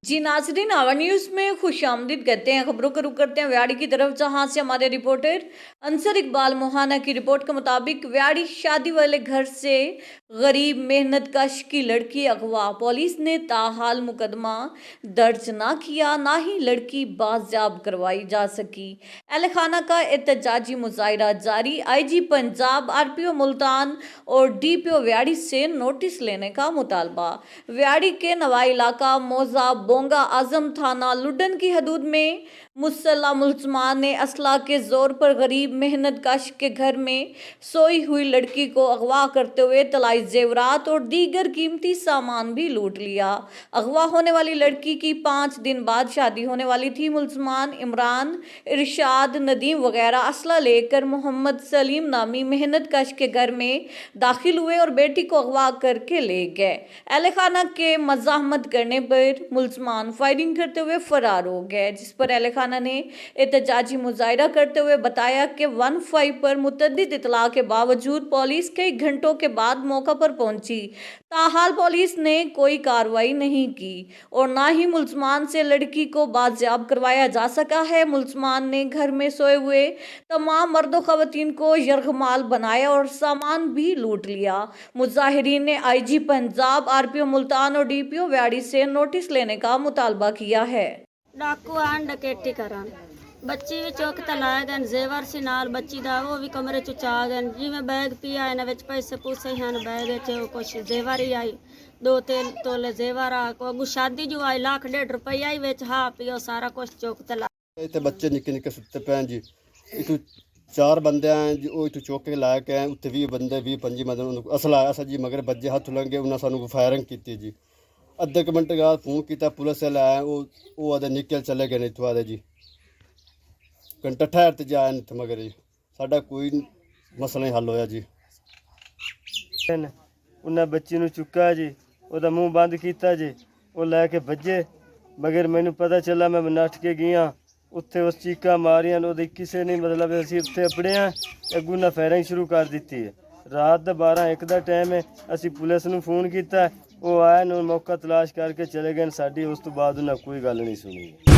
जी नाजरीन, our news में खुशामदीद कहते हैं। खबरों का रुख करते हैं व्याड़ी की तरफ, जहां से हमारे रिपोर्टर अंसर इकबाल मोहाना की रिपोर्ट के मुताबिक व्याड़ी शादी वाले घर से गरीब मेहनत कश की लड़की अगवा। पुलिस ने ताहाल मुकदमा दर्ज ना किया, ना ही लड़की बाजियाब करवाई जा सकी। अहल खाना का एहतजाजी मुजाहिरा जारी। IG पंजाब, RPO मुल्तान और DPO व्याड़ी से नोटिस लेने का मुतालबा। व्याड़ी के नवाई इलाका मोजा बोंगा आजम थाना लुडन की हदूद में मुसल्ला मुल्जमान ने असला के जोर पर गरीब मेहनत कश के घर में सोई हुई लड़की को अगवा करते हुए तलाई जेवरात और दीगर कीमती सामान भी लूट लिया। अगवा होने वाली लड़की की 5 दिन बाद शादी होने वाली थी। मुल्जमान इमरान, इरशाद, नदीम वगैरह असला लेकर मोहम्मद सलीम नामी मेहनत कश के घर में दाखिल हुए और बेटी को अगवा करके ले गए। अहले खाना के मज़ाहमत करने पर मुल्जमान फायरिंग करते हुए फरार हो गए, जिस पर अहले खाना ने एहतजाजी मुजाहिरा करते हुए बताया कि 15 पर मुतअद्दिद इतला के बावजूद पुलिस कई घंटों के बाद मौका पर पहुंची। ताहाल पुलिस ने कोई कार्रवाई नहीं की और ना ही मुल्जमान से लड़की को बाजियाब करवाया जा सका है। मुल्जमान ने घर में सोए हुए तमाम मर्दों खवातीन को यरगमाल बनाया और सामान भी लूट लिया। मुजाहिरीन ने IG पंजाब, RPO मुल्तान और DPO व्याड़ी से नोटिस लेने का मुतालबा किया है। डाकू आन डकैती करन बच्ची भी चौक ते लाए गए, जेवर सी नाल बच्ची दा वो भी कमरे च चा गए। जिवें बैग पिया इन्हां विच पैसे पूसे हैं, बैग च कुछ जेवर ही आई, 2-3 तोले जेवर आ, को शादी जो आई ₹1.5 ही विच हा पियो सारा कुछ चौक ते ला। ते बच्चे निक्के निक्के सुत्ते पे जी। इतू 4 बंदे हैं जी, वो इतू चौक के लाए के उत्ते 20 बंदे 20-25 मतलब असला आया सा जी, मगर बज्जे हथ लंघे उन्हें सानू फायरिंग की जी। अद्धे क मिनट बाद फोन किया पुलिस वाले आए, वो आदे निकल चले गए इतों आदे जी, घंटा ठहर ते जाए इतने मगर जी साडा कोई मसला नहीं हल होया जी। उन्हें बच्ची नूं चुक्का जी, ਉਹਦਾ ਮੂੰਹ ਬੰਦ ਕੀਤਾ ਜੀ, ਉਹ ਲੈ ਕੇ ਭੱਜੇ, मगर मैनू पता चला मैं नठ के गया उत्थे उस चीका मारियां ਉਹਦੇ ਕਿਸੇ ने मतलब ਅਸੀਂ ਉੱਥੇ अपने अगू ना फायरिंग शुरू कर दी है। रात का 12-1 का टाइम है, असी पुलिस नूं फोन किया, वो आए मौका तलाश करके चले गए साडी, उस तो बाद उन्हें कोई गल नहीं सुनी।